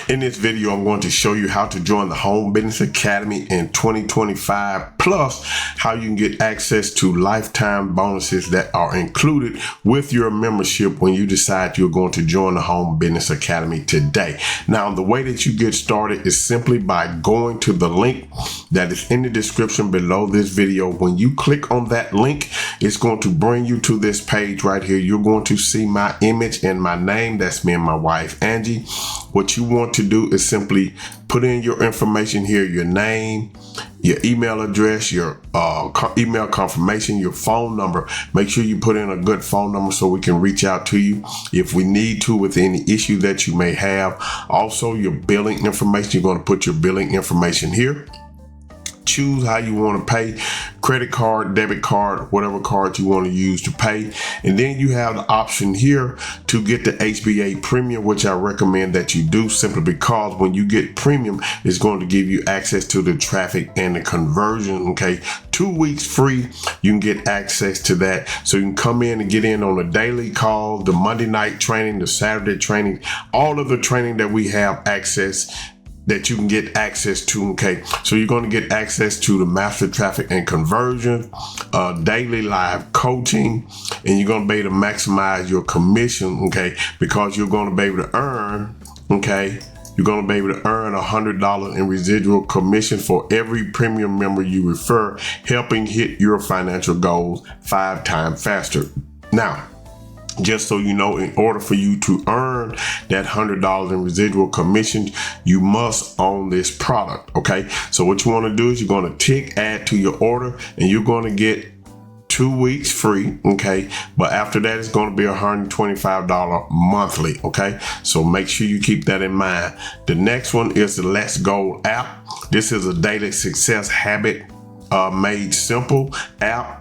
In this video, I'm going to show you how to join the Home Business Academy in 2025, plus how you can get access to lifetime bonuses that are included with your membership when you decide you're going to join the Home Business Academy today. Now, the way that you get started is simply by going to the link that is in the description below this video. When you click on that link, it's going to bring you to this page right here. You're going to see my image and my name. That's me and my wife, Angie. What you want to do is simply put in your information here, your name, your email address, your email confirmation, your phone number. Make sure you put in a good phone number so we can reach out to you if we need to with any issue that you may have. Also, your billing information. You're going to put your billing information here. Choose how you want to pay, credit card, debit card, whatever card you want to use to pay. And then you have the option here to get the HBA Premium, which I recommend that you do, simply because when you get Premium, it's going to give you access to the traffic and the conversion. Okay, 2 weeks free, you can get access to that. So you can come in and get in on the daily call, the Monday night training, the Saturday training, all of the training that we have access that you can get access to. Okay, so you're going to get access to the master traffic and conversion, daily live coaching, and you're going to be able to maximize your commission. Okay, because you're going to be able to earn, okay, you're going to be able to earn $100 in residual commission for every premium member you refer, helping hit your financial goals 5 times faster. Now, just so you know, in order for you to earn that $100 in residual commission, you must own this product. Okay, so what you want to do is you're going to tick add to your order, and you're going to get 2 weeks free. Okay, but after that, it's going to be $125 monthly. Okay, so make sure you keep that in mind. The next one is the Let's Go app. This is a daily success habit made simple app.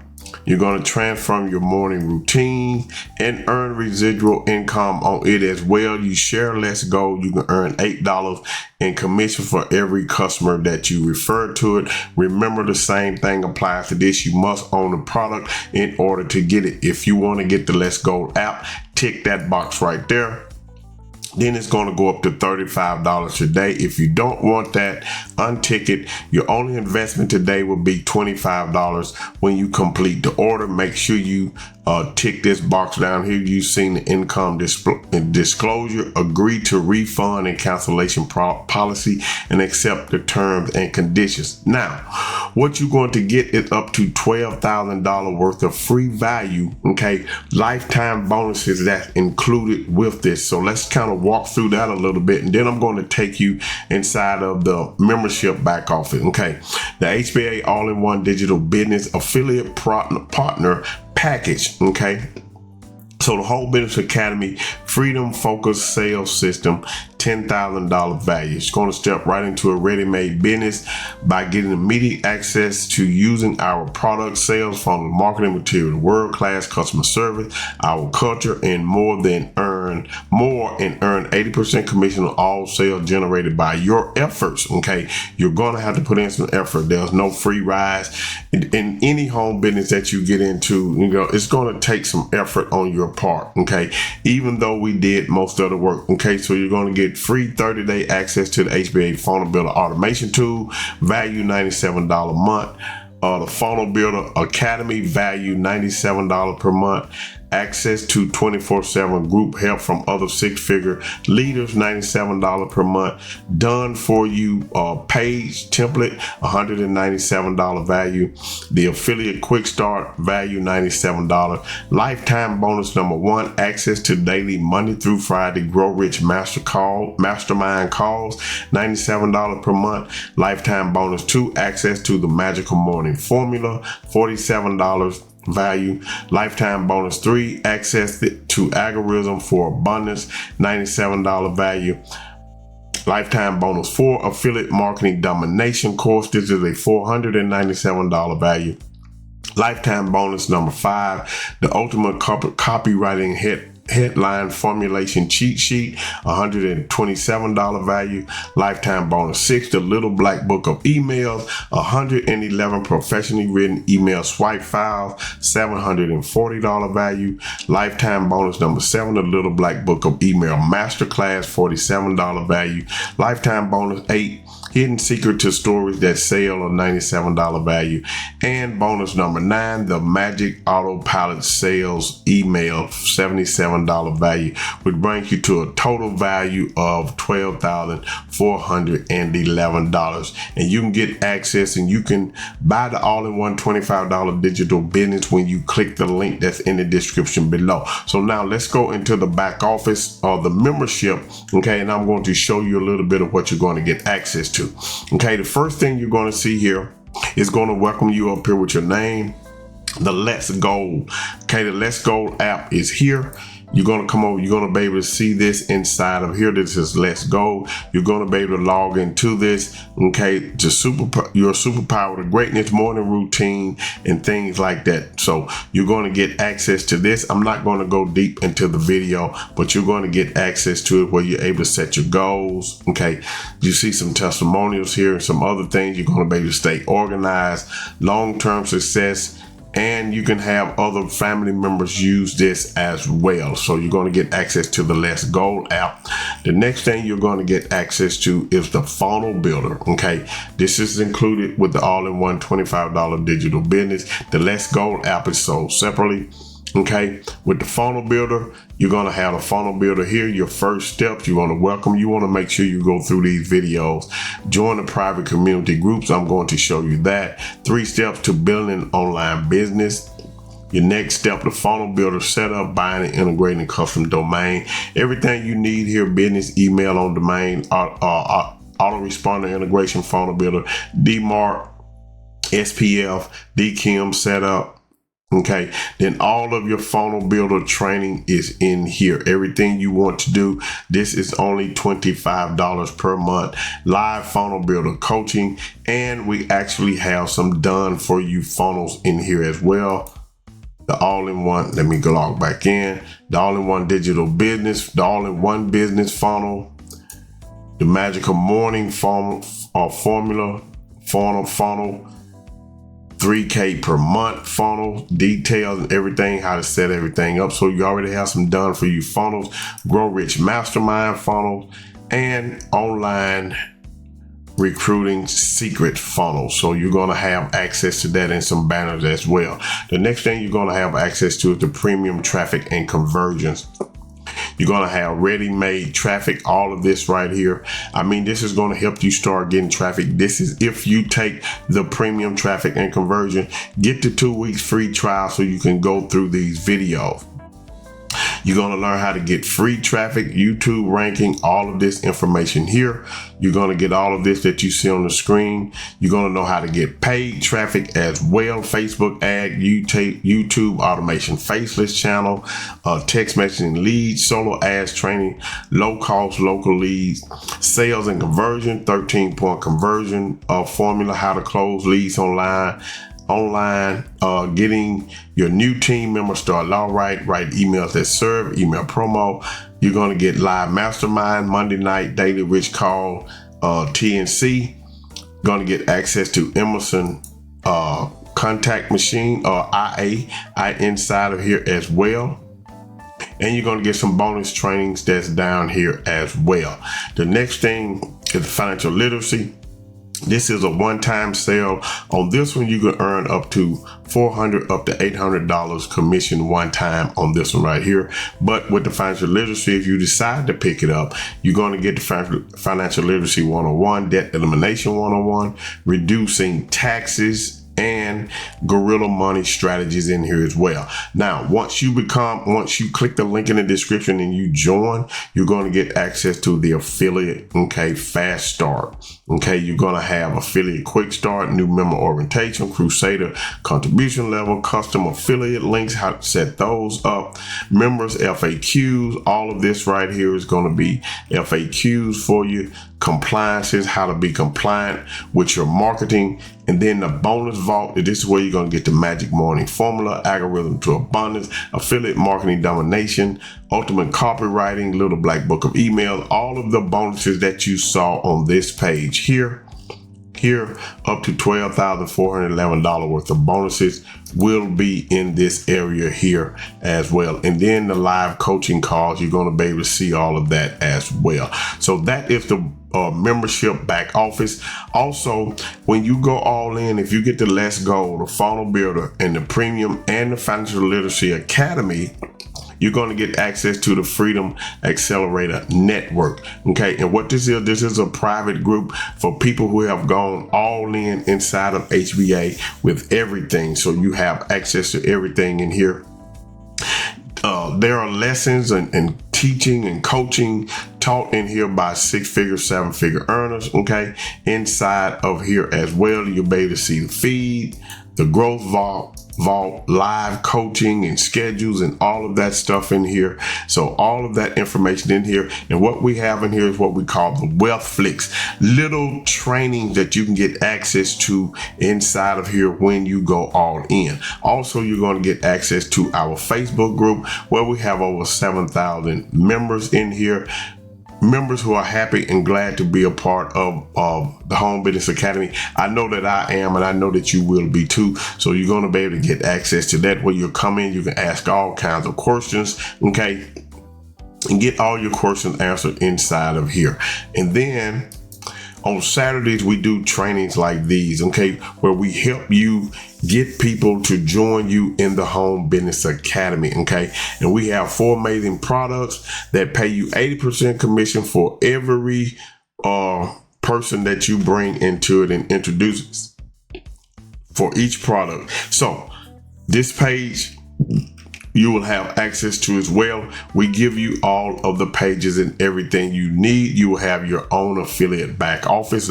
You're going to transform your morning routine and earn residual income on it as well. You share Let's Go, you can earn $8 in commission for every customer that you refer to it. Remember, the same thing applies to this. You must own the product in order to get it. If you want to get the Let's Go app, tick that box right there. Then it's going to go up to $35 today. If you don't want that, untick it. Your only investment today will be $25 when you complete the order. Make sure you tick this box down here. You've seen the income disclosure, agree to refund and cancellation policy, and accept the terms and conditions. Now, what you're going to get is up to $12,000 worth of free value. Okay, lifetime bonuses that's included with this. So let's kind of walk through that a little bit, and then I'm going to take you inside of the membership back office. Okay, the HBA All-in-One Digital Business Affiliate Partner Package. Okay, so the Home Business Academy Freedom Focused Sales System, $10,000 value. It's going to step right into a ready-made business by getting immediate access to using our product, sales funnel, marketing material, world-class customer service, our culture, and more and earn 80% commission on all sales generated by your efforts. Okay, you're going to have to put in some effort. There's no free rides in any home business that you get into. You know, it's going to take some effort on your part. Okay, even though we did most of the work. Okay, so you're going to get free 30-day access to the HBA Funnel Builder Automation Tool, value $97 a month. The Funnel Builder Academy, value $97 per month. Access to 24/7 group help from other 6-figure leaders, $97 per month. Done for you page template, $197 value. The affiliate quick start, value $97. Lifetime bonus number 1, access to daily Monday through Friday Grow Rich mastermind calls, $97 per month. Lifetime bonus 2, access to the Magical Morning Formula, $47 value. Lifetime bonus 3, access to algorithm for abundance, $97 value. Lifetime bonus 4, affiliate marketing domination course. This is a $497 value. Lifetime bonus number 5, the ultimate copywriting headline formulation cheat sheet, $127 value. Lifetime bonus 6, the little black book of emails, 111 professionally written email swipe files, $740 value. Lifetime bonus number 7, the little black book of email masterclass, $47 value. Lifetime bonus 8, hidden secret to stories that sell, of $97 value. And bonus number 9, the magic autopilot sales email, $77 value, which brings you to a total value of $12,411. And you can get access and you can buy the all-in-one $25 digital business when you click the link that's in the description below. So now let's go into the back office of the membership, okay, and I'm going to show you a little bit of what you're going to get access to. Okay, the first thing you're going to see here is going to welcome you up here with your name, the Let's Go. Okay, the Let's Go app is here. You're going to come over, you're going to be able to see this inside of here. This is Let's Go. You're going to be able to log into this, okay, to your superpower to greatness morning routine and things like that. So you're going to get access to this. I'm not going to go deep into the video, but you're going to get access to it where you're able to set your goals. Okay, you see some testimonials here and some other things. You're going to be able to stay organized, long-term success, and you can have other family members use this as well. So you're going to get access to the Let's Go app. The next thing you're going to get access to is the funnel builder. Okay, this is included with the all-in-one $25 digital business. The Let's Go app is sold separately. Okay, with the funnel builder, you're going to have a funnel builder here. Your first steps, you want to welcome, you want to make sure you go through these videos, join the private community groups. I'm going to show you that. 3 steps to building an online business. Your next step, the funnel builder setup, buying and integrating a custom domain. Everything you need here, business, email on domain, autoresponder integration, funnel builder, DMARC, SPF, DKIM setup. Okay, then all of your funnel builder training is in here. Everything you want to do. This is only $25 per month. Live funnel builder coaching, and we actually have some done for you funnels in here as well. The all-in-one, let me go log back in. The all-in-one digital business, the all-in-one business funnel, the magical morning funnel, funnel. 3K per month funnel, details and everything, how to set everything up. So you already have some done for you funnels, Grow Rich Mastermind funnels, and online recruiting secret funnels. So you're going to have access to that and some banners as well. The next thing you're going to have access to is the premium traffic and conversions. You're going to have ready-made traffic, all of this right here. I mean, this is going to help you start getting traffic. This is if you take the premium traffic and conversion, get the 2 weeks free trial so you can go through these videos. You're going to learn how to get free traffic, YouTube ranking, all of this information here. You're going to get all of this that you see on the screen. You're going to know how to get paid traffic as well. Facebook ad, YouTube automation, faceless channel, text messaging leads, solo ads training, low cost local leads, sales and conversion, 13-point conversion formula, how to close leads online, getting your new team members started all right, write emails that serve, email promo. You're going to get live mastermind, Monday night, daily rich call, TNC. Going to get access to Emerson contact machine, IA inside of here as well. And you're going to get some bonus trainings that's down here as well. The next thing is financial literacy. This is a one-time sale. On this one, you can earn up to $400 up to $800 commission one time on this one right here. But with the financial literacy, if you decide to pick it up, you're going to get the financial literacy 101, debt elimination 101, reducing taxes, and guerrilla money strategies in here as well. Now, once you click the link in the description and you join, you're going to get access to the affiliate, okay, fast start. Okay, you're going to have affiliate quick start, new member orientation, crusader contribution level, custom affiliate links, how to set those up, members FAQs. All of this right here is going to be FAQs for you. compliances, how to be compliant with your marketing. And then the bonus vault, this is where you're going to get the magic morning formula, algorithm to abundance, affiliate marketing domination, ultimate copywriting, little black book of email, all of the bonuses that you saw on this page here up to $12,411 worth of bonuses will be in this area here as well. And then the live coaching calls, you're going to be able to see all of that as well. So that is the membership back office. Also, when you go all in, if you get the Let's Go, the Funnel Builder, and the Premium and the Financial Literacy Academy, you're going to get access to the Freedom Accelerator Network. Okay, and what this is a private group for people who have gone all in inside of HBA with everything. So you have access to everything in here. There are lessons and teaching and coaching taught in here by 6-figure, 7-figure earners. Okay, inside of here as well, you'll be able to see the feed, the growth vault, live coaching and schedules and all of that stuff in here. So all of that information in here. And what we have in here is what we call the Wealth Flicks, little training that you can get access to inside of here when you go all in. Also, you're going to get access to our Facebook group where we have over 7,000 members in here. Members who are happy and glad to be a part of the Home Business Academy. I know that I am, and I know that you will be too. So you're going to be able to get access to that. Where you come in, you can ask all kinds of questions, okay, and get all your questions answered inside of here. And then on Saturdays, we do trainings like these, okay, where we help you get people to join you in the Home Business Academy, okay? And we have 4 amazing products that pay you 80% commission for every person that you bring into it and introduce for each product. So this page you will have access to as well. We give you all of the pages and everything you need. You will have your own affiliate back office.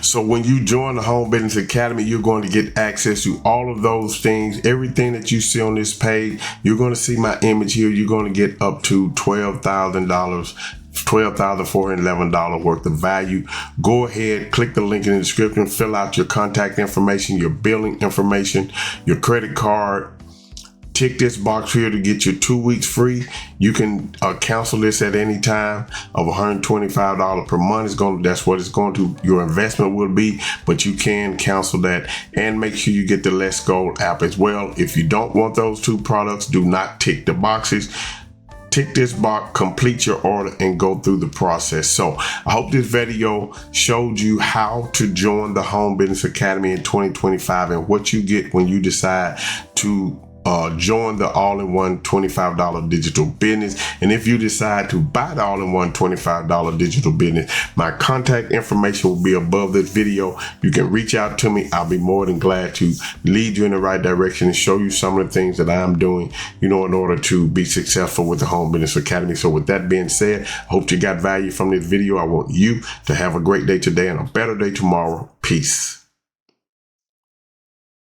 So when you join the Home Business Academy, you're going to get access to all of those things. Everything that you see on this page, you're going to see my image here. You're going to get up to $12,411 worth of value. Go ahead, click the link in the description, fill out your contact information, your billing information, your credit card. Tick this box here to get your 2 weeks free. You can cancel this at any time of $125 per month. That's what it's going to, your investment will be, but you can cancel that and make sure you get the Let's Go app as well. If you don't want those 2 products, do not tick the boxes. Tick this box, complete your order, and go through the process. So I hope this video showed you how to join the Home Business Academy in 2025 and what you get when you decide to join the all-in-one $25 digital business. And if you decide to buy the all-in-one $25 digital business, my contact information will be above this video. You can reach out to me. I'll be more than glad to lead you in the right direction and show you some of the things that I'm doing, in order to be successful with the Home Business Academy. So with that being said, I hope you got value from this video. I want you to have a great day today and a better day tomorrow. Peace.